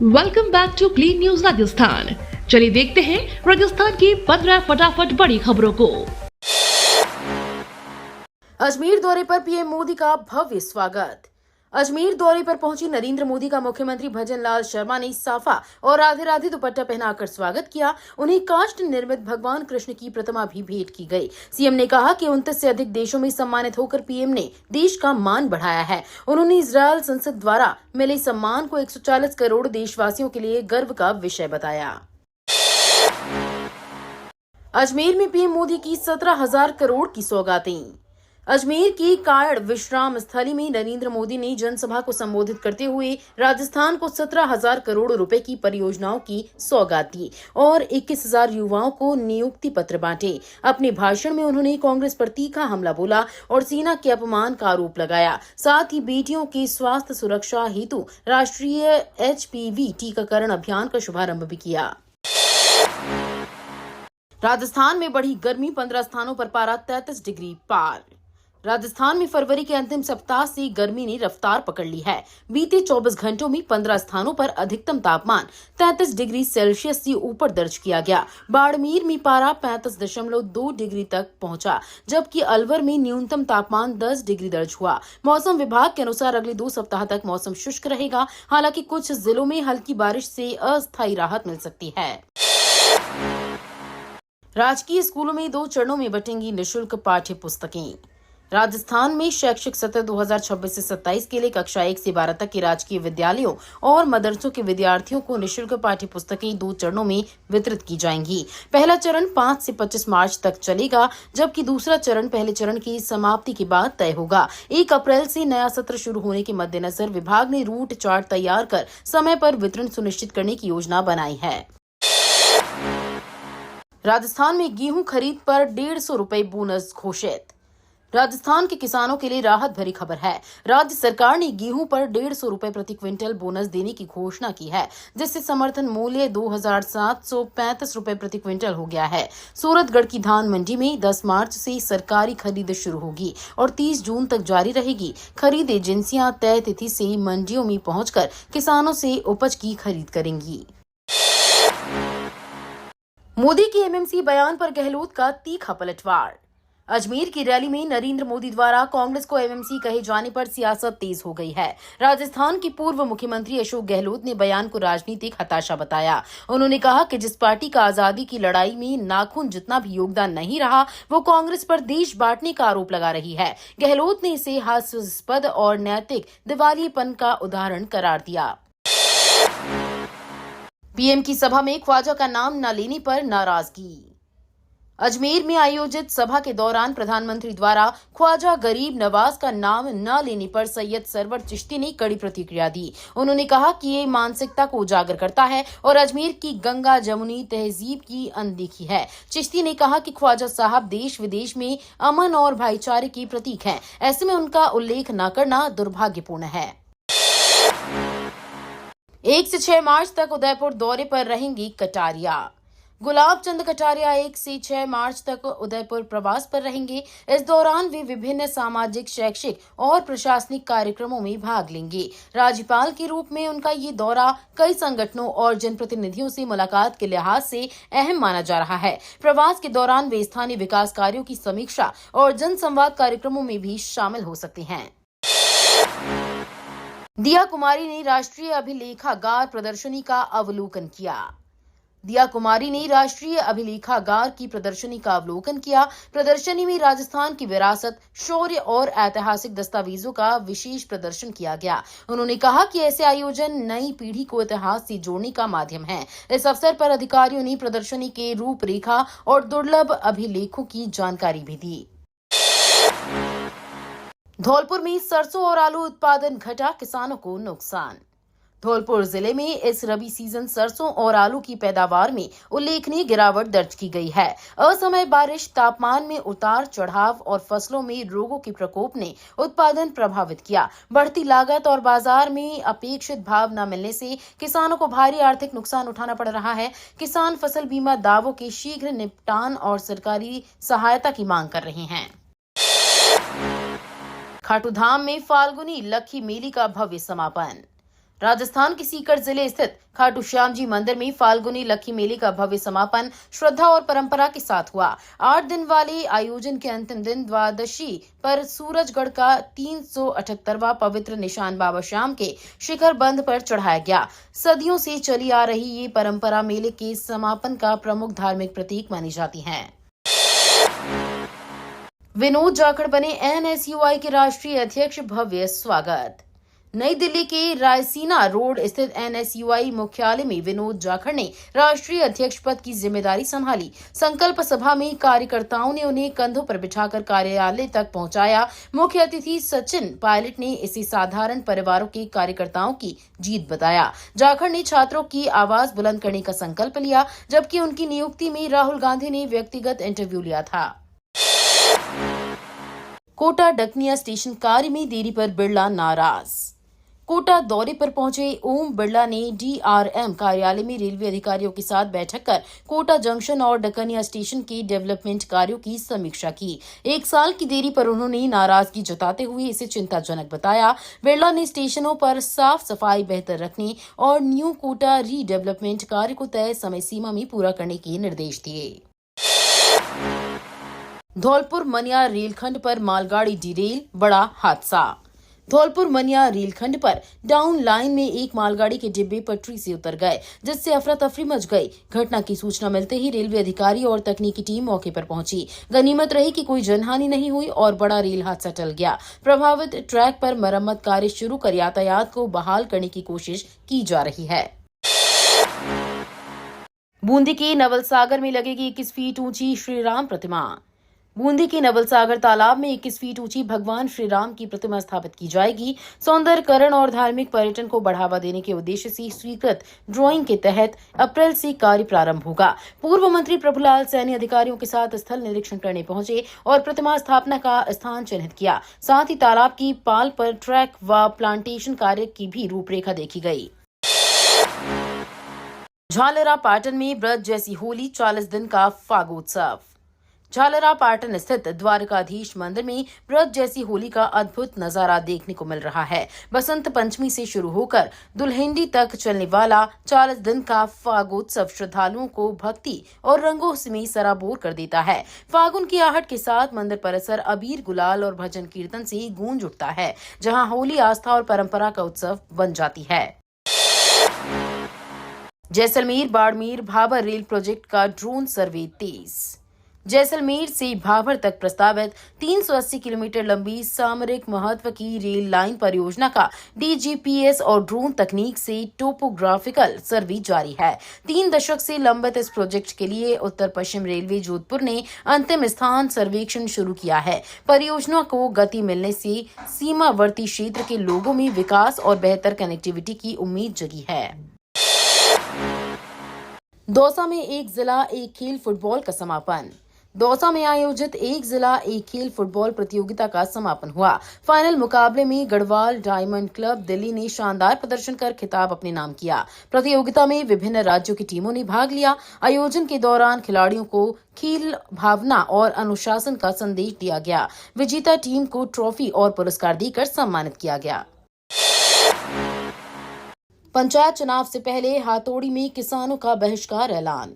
Welcome back to clean news Rajasthan. चलिए देखते हैं राजस्थान की 15 फटाफट बड़ी खबरों को। अजमेर दौरे पर पीएम मोदी का भव्य स्वागत। अजमेर दौरे पर पहुंची नरेंद्र मोदी का मुख्यमंत्री भजन लाल शर्मा ने साफा और राधे राधे दुपट्टा पहनाकर स्वागत किया। उन्हें काष्ठ निर्मित भगवान कृष्ण की प्रतिमा भी भेंट की गई। सीएम ने कहा कि 29 से अधिक देशों में सम्मानित होकर पीएम ने देश का मान बढ़ाया है। उन्होंने इजरायल संसद द्वारा मिले सम्मान को 140 करोड़ देशवासियों के लिए गर्व का विषय बताया। अजमेर में पीएम मोदी की 17,000 करोड़ की सौगातें। अजमेर की कायड़ विश्राम स्थली में नरेंद्र मोदी ने जनसभा को संबोधित करते हुए राजस्थान को 17,000 करोड़ रुपए की परियोजनाओं की सौगात दी और 21,000 युवाओं को नियुक्ति पत्र बांटे। अपने भाषण में उन्होंने कांग्रेस पर तीखा हमला बोला और सेना के अपमान का आरोप लगाया। साथ ही बेटियों की स्वास्थ्य सुरक्षा हेतु राष्ट्रीय HPV टीकाकरण अभियान का शुभारंभ भी किया। राजस्थान में बढ़ी गर्मी, 15 स्थानों पर पारा 33 डिग्री पार। राजस्थान में फरवरी के अंतिम सप्ताह से गर्मी ने रफ्तार पकड़ ली है। बीते 24 घंटों में 15 स्थानों पर अधिकतम तापमान 33 डिग्री सेल्सियस से ऊपर दर्ज किया गया। बाड़मेर में पारा 35.2 डिग्री तक पहुंचा, जबकि अलवर में न्यूनतम तापमान 10 डिग्री दर्ज हुआ। मौसम विभाग के अनुसार अगले 2 सप्ताह तक मौसम शुष्क रहेगा। हालांकि कुछ जिलों में हल्की बारिश से अस्थायी राहत मिल सकती है। राजकीय स्कूलों में 2 चरणों में बंटेंगी निःशुल्क पाठ्य पुस्तकें। राजस्थान में शैक्षिक सत्र 2026 से 27 के लिए कक्षा 1 से 12 तक के राजकीय विद्यालयों और मदरसों के विद्यार्थियों को निःशुल्क पाठ्य पुस्तकें 2 चरणों में वितरित की जाएंगी। पहला चरण 5 से 25 मार्च तक चलेगा, जबकि दूसरा चरण पहले चरण की समाप्ति के बाद तय होगा। 1 अप्रैल से नया सत्र शुरू होने के मद्देनजर विभाग ने रूट चार्ट तैयार कर समय पर वितरण सुनिश्चित करने की योजना बनाई है। राजस्थान में गेहूं खरीद पर 150 रुपए बोनस घोषित। राजस्थान के किसानों के लिए राहत भरी खबर है। राज्य सरकार ने गेहूं पर 150 रुपए प्रति क्विंटल बोनस देने की घोषणा की है, जिससे समर्थन मूल्य 2,735 रुपए प्रति क्विंटल हो गया है। सूरतगढ़ की धान मंडी में 10 मार्च से सरकारी खरीद शुरू होगी और 30 जून तक जारी रहेगी। खरीद एजेंसियां तय तिथि से मंडियों में पहुंचकर किसानों से उपज की खरीद करेंगी। मोदी के एमएमसी बयान पर गहलोत का तीखा पलटवार। अजमेर की रैली में नरेंद्र मोदी द्वारा कांग्रेस को एमएमसी कहे जाने पर सियासत तेज हो गई है। राजस्थान के पूर्व मुख्यमंत्री अशोक गहलोत ने बयान को राजनीतिक हताशा बताया। उन्होंने कहा कि जिस पार्टी का आजादी की लड़ाई में नाखून जितना भी योगदान नहीं रहा, वो कांग्रेस पर देश बांटने का आरोप लगा रही है। गहलोत ने इसे हास्यास्पद और नैतिक दिवालियेपन का उदाहरण करार दिया। पीएम की सभा में ख्वाजा का नाम न लेने पर नाराजगी। अजमेर में आयोजित सभा के दौरान प्रधानमंत्री द्वारा ख्वाजा गरीब नवाज का नाम न लेने पर सैयद सरवर चिश्ती ने कड़ी प्रतिक्रिया दी। उन्होंने कहा कि ये मानसिकता को उजागर करता है और अजमेर की गंगा जमुनी तहजीब की अनदेखी है। चिश्ती ने कहा कि ख्वाजा साहब देश विदेश में अमन और भाईचारे के प्रतीक हैं। ऐसे में उनका उल्लेख न करना दुर्भाग्यपूर्ण है। 1 से 6 मार्च तक उदयपुर दौरे पर रहेंगी कटारिया। गुलाब चंद कटारिया 1 से 6 मार्च तक उदयपुर प्रवास पर रहेंगे। इस दौरान वे विभिन्न सामाजिक, शैक्षिक और प्रशासनिक कार्यक्रमों में भाग लेंगे। राज्यपाल के रूप में उनका ये दौरा कई संगठनों और जनप्रतिनिधियों से मुलाकात के लिहाज से अहम माना जा रहा है। प्रवास के दौरान वे स्थानीय विकास कार्यों की समीक्षा और जनसंवाद कार्यक्रमों में भी शामिल हो सकते हैं। दिया कुमारी ने राष्ट्रीय अभिलेखागार प्रदर्शनी का अवलोकन किया। दिया कुमारी ने राष्ट्रीय अभिलेखागार की प्रदर्शनी का अवलोकन किया। प्रदर्शनी में राजस्थान की विरासत, शौर्य और ऐतिहासिक दस्तावेजों का विशेष प्रदर्शन किया गया। उन्होंने कहा कि ऐसे आयोजन नई पीढ़ी को इतिहास से जोड़ने का माध्यम है। इस अवसर पर अधिकारियों ने प्रदर्शनी के रूपरेखा और दुर्लभ अभिलेखों की जानकारी भी दी। धौलपुर में सरसों और आलू उत्पादन घटा, किसानों को नुकसान। धौलपुर जिले में इस रबी सीजन सरसों और आलू की पैदावार में उल्लेखनीय गिरावट दर्ज की गई है। असमय बारिश, तापमान में उतार चढ़ाव और फसलों में रोगों के प्रकोप ने उत्पादन प्रभावित किया। बढ़ती लागत और बाजार में अपेक्षित भाव न मिलने से किसानों को भारी आर्थिक नुकसान उठाना पड़ रहा है। किसान फसल बीमा दावों के शीघ्र निपटान और सरकारी सहायता की मांग कर रहे हैं। खाटू धाम में फाल्गुनी लक्खी मेले का भव्य समापन। राजस्थान के सीकर जिले स्थित खाटू श्याम जी मंदिर में फाल्गुनी लक्की मेले का भव्य समापन श्रद्धा और परंपरा के साथ हुआ। 8 दिन वाले आयोजन के अंतिम दिन द्वादशी पर सूरजगढ़ का 378वां पवित्र निशान बाबा श्याम के शिखर बंध पर चढ़ाया गया। सदियों से चली आ रही ये परंपरा मेले के समापन का प्रमुख धार्मिक प्रतीक मानी जाती है। विनोद जाखड़ बने NSUI के राष्ट्रीय अध्यक्ष, भव्य स्वागत। नई दिल्ली के रायसीना रोड स्थित NSUI मुख्यालय में विनोद जाखड़ ने राष्ट्रीय अध्यक्ष पद की जिम्मेदारी संभाली। संकल्प सभा में कार्यकर्ताओं ने उन्हें कंधों पर बिठाकर कार्यालय तक पहुंचाया। मुख्य अतिथि सचिन पायलट ने इसे साधारण परिवारों के कार्यकर्ताओं की जीत बताया। जाखड़ ने छात्रों की आवाज बुलंद करने का संकल्प लिया, जबकि उनकी नियुक्ति में राहुल गांधी ने व्यक्तिगत इंटरव्यू लिया था। कोटा डकनिया स्टेशन कार्य में देरी पर बिरला नाराज। कोटा दौरे पर पहुंचे ओम बिरला ने DRM कार्यालय में रेलवे अधिकारियों के साथ बैठक कर कोटा जंक्शन और डकनिया स्टेशन के डेवलपमेंट कार्यों की समीक्षा की। 1 साल की देरी पर उन्होंने नाराजगी जताते हुए इसे चिंताजनक बताया। बिरला ने स्टेशनों पर साफ सफाई बेहतर रखने और न्यू कोटा रीडेवलपमेंट कार्य को तय समय सीमा में पूरा करने के निर्देश दिए। धौलपुर मनिया रेलखंड पर मालगाड़ी डिरेल, बड़ा हादसा। धौलपुर मनिया रेलखंड पर डाउन लाइन में एक मालगाड़ी के डिब्बे पटरी से उतर गए, जिससे अफरा तफरी मच गई। घटना की सूचना मिलते ही रेलवे अधिकारी और तकनीकी टीम मौके पर पहुंची। गनीमत रही कि कोई जनहानि नहीं हुई और बड़ा रेल हादसा टल गया। प्रभावित ट्रैक पर मरम्मत कार्य शुरू कर यातायात को बहाल करने की कोशिश की जा रही है। बूंदी के नवलसागर में लगेगी 21 फीट ऊंची श्री राम प्रतिमा। बूंदी के नवलसागर तालाब में 21 फीट ऊंची भगवान श्री राम की प्रतिमा स्थापित की जाएगी। सौंदर्यकरण और धार्मिक पर्यटन को बढ़ावा देने के उद्देश्य से स्वीकृत ड्राइंग के तहत अप्रैल से कार्य प्रारंभ होगा। पूर्व मंत्री प्रभुलाल सैनी अधिकारियों के साथ स्थल निरीक्षण करने पहुंचे और प्रतिमा स्थापना का स्थान चिन्हित किया। साथ ही तालाब की पाल पर ट्रैक व प्लांटेशन कार्य की भी रूपरेखा देखी गई। झालरा पाटन में ब्रज जैसी होली, 40 दिन का फागोत्सव। झालरा पाटन स्थित द्वारकाधीश मंदिर में ब्रज जैसी होली का अद्भुत नजारा देखने को मिल रहा है। बसंत पंचमी से शुरू होकर दुल्हेंडी तक चलने वाला 40 दिन का फागोत्सव श्रद्धालुओं को भक्ति और रंगों में सराबोर कर देता है। फागुन की आहट के साथ मंदिर परिसर अबीर, गुलाल और भजन कीर्तन से गूंज उठता है, जहां होली आस्था और परंपरा का उत्सव बन जाती है। जैसलमेर बाड़मेर भाबर रेल प्रोजेक्ट का ड्रोन सर्वे तेज। जैसलमेर से भाभर तक प्रस्तावित 380 किलोमीटर लंबी सामरिक महत्व की रेल लाइन परियोजना का DGPS और ड्रोन तकनीक से टोपोग्राफिकल सर्वे जारी है। 3 दशक से लंबित इस प्रोजेक्ट के लिए उत्तर पश्चिम रेलवे जोधपुर ने अंतिम स्थान सर्वेक्षण शुरू किया है। परियोजना को गति मिलने से सीमावर्ती क्षेत्र के लोगों में विकास और बेहतर कनेक्टिविटी की उम्मीद जगी है। दौसा में एक जिला एक खेल फुटबॉल का समापन। दौसा में आयोजित एक जिला एक खेल फुटबॉल प्रतियोगिता का समापन हुआ। फाइनल मुकाबले में गढ़वाल डायमंड क्लब दिल्ली ने शानदार प्रदर्शन कर खिताब अपने नाम किया। प्रतियोगिता में विभिन्न राज्यों की टीमों ने भाग लिया। आयोजन के दौरान खिलाड़ियों को खेल भावना और अनुशासन का संदेश दिया गया। विजेता टीम को ट्रॉफी और पुरस्कार देकर सम्मानित किया गया। पंचायत चुनाव से पहले हाथोड़ी में किसानों का बहिष्कार ऐलान।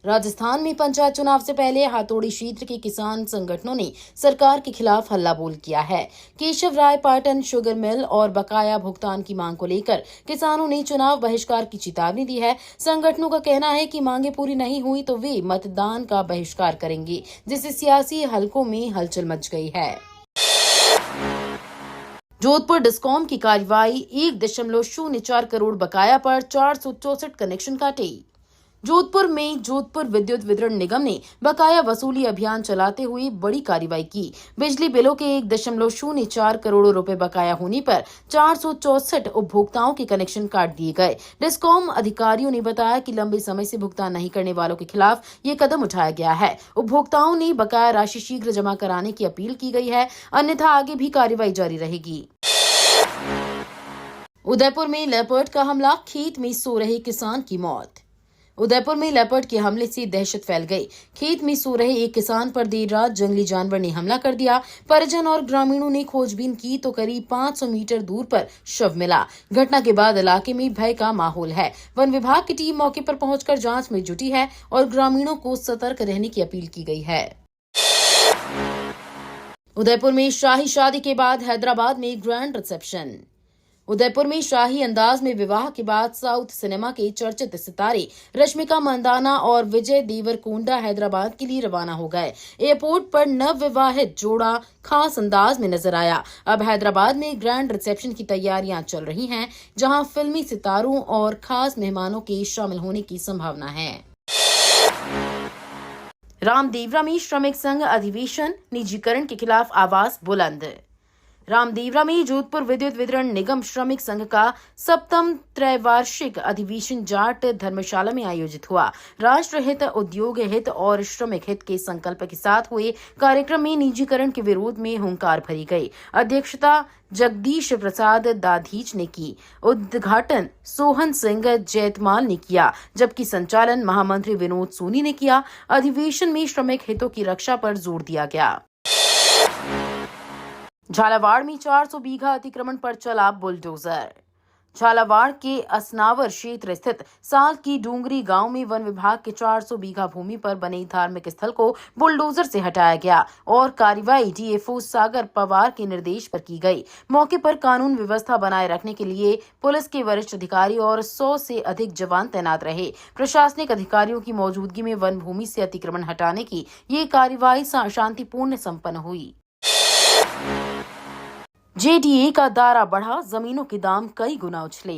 राजस्थान में पंचायत चुनाव से पहले हाथोड़ी क्षेत्र के किसान संगठनों ने सरकार के खिलाफ हल्ला बोल किया है। केशव राय पाटन शुगर मिल और बकाया भुगतान की मांग को लेकर किसानों ने चुनाव बहिष्कार की चेतावनी दी है। संगठनों का कहना है कि मांगे पूरी नहीं हुई तो वे मतदान का बहिष्कार करेंगे, जिससे सियासी हलकों में हलचल मच गई है। जोधपुर डिस्कॉम की कार्रवाई, 1.04 करोड़ बकाया पर 464 कनेक्शन काटे। जोधपुर में जोधपुर विद्युत वितरण निगम ने बकाया वसूली अभियान चलाते हुए बड़ी कार्रवाई की। बिजली बिलों के 1.04 करोड़ रुपए बकाया होने पर 464 उपभोक्ताओं के कनेक्शन काट दिए गए। डिस्कॉम अधिकारियों ने बताया कि लंबे समय से भुगतान नहीं करने वालों के खिलाफ ये कदम उठाया गया है। उपभोक्ताओं ने बकाया राशि शीघ्र जमा कराने की अपील की गई है, अन्यथा आगे भी कार्रवाई जारी रहेगी। उदयपुर में लेपर्ड का हमला, खेत में सो रहे किसान की मौत। उदयपुर में लेपर्ड के हमले से दहशत फैल गई। खेत में सो रहे एक किसान पर देर रात जंगली जानवर ने हमला कर दिया। परिजन और ग्रामीणों ने खोजबीन की तो करीब 500 मीटर दूर पर शव मिला। घटना के बाद इलाके में भय का माहौल है। वन विभाग की टीम मौके पर पहुंचकर जांच में जुटी है और ग्रामीणों को सतर्क रहने की अपील की गई है। उदयपुर में शाही शादी के बाद हैदराबाद में ग्रैंड रिसेप्शन। उदयपुर में शाही अंदाज में विवाह के बाद साउथ सिनेमा के चर्चित सितारे रश्मिका मंदाना और विजय देवरकोंडा हैदराबाद के लिए रवाना हो गए। एयरपोर्ट पर नव विवाहित जोड़ा खास अंदाज में नजर आया। अब हैदराबाद में ग्रैंड रिसेप्शन की तैयारियां चल रही हैं, जहां फिल्मी सितारों और खास मेहमानों के शामिल होने की संभावना है। रामदेवरा में श्रमिक संघ अधिवेशन, निजीकरण के खिलाफ आवाज बुलंद। रामदेवरा में जोधपुर विद्युत वितरण निगम श्रमिक संघ का 7वां त्रैवार्षिक अधिवेशन जाट धर्मशाला में आयोजित हुआ। राष्ट्र हित, उद्योग हित और श्रमिक हित के संकल्प के साथ हुए कार्यक्रम में निजीकरण के विरोध में हुंकार भरी गई। अध्यक्षता जगदीश प्रसाद दाधीच ने की। उद्घाटन सोहन सिंह जैतमाल ने किया, जबकि संचालन महामंत्री विनोद सोनी ने किया। अधिवेशन में श्रमिक हितों की रक्षा पर जोर दिया गया। झालावाड़ में 400 बीघा अतिक्रमण पर चला बुलडोजर। झालावाड़ के असनावर क्षेत्र स्थित साल की डूंगरी गांव में वन विभाग के 400 बीघा भूमि पर बने धार्मिक स्थल को बुलडोजर से हटाया गया और कार्रवाई डीएफओ सागर पवार के निर्देश पर की गई। मौके पर कानून व्यवस्था बनाए रखने के लिए पुलिस के वरिष्ठ अधिकारी और 100 से अधिक जवान तैनात रहे। प्रशासनिक अधिकारियों की मौजूदगी में वन भूमि से अतिक्रमण हटाने की ये कार्रवाई शांतिपूर्ण संपन्न हुई। जेडीए का दायरा बढ़ा, जमीनों के दाम कई गुना उछले।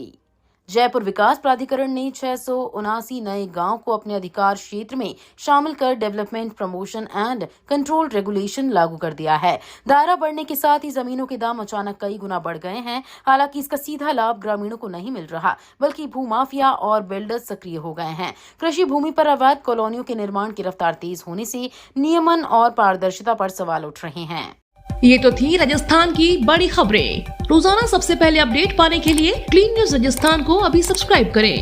जयपुर विकास प्राधिकरण ने 679 नए गांव को अपने अधिकार क्षेत्र में शामिल कर development promotion and control regulation लागू कर दिया है। दायरा बढ़ने के साथ ही जमीनों के दाम अचानक कई गुना बढ़ गए हैं। हालांकि इसका सीधा लाभ ग्रामीणों को नहीं मिल रहा, बल्कि भूमाफिया और बिल्डर्स सक्रिय हो गए हैं। कृषि भूमि पर अवैध कॉलोनियों के निर्माण की रफ्तार तेज होने से नियमन और पारदर्शिता पर सवाल उठ रहे हैं। ये तो थी राजस्थान की बड़ी खबरें। रोजाना सबसे पहले अपडेट पाने के लिए क्लीन न्यूज राजस्थान को अभी सब्सक्राइब करें।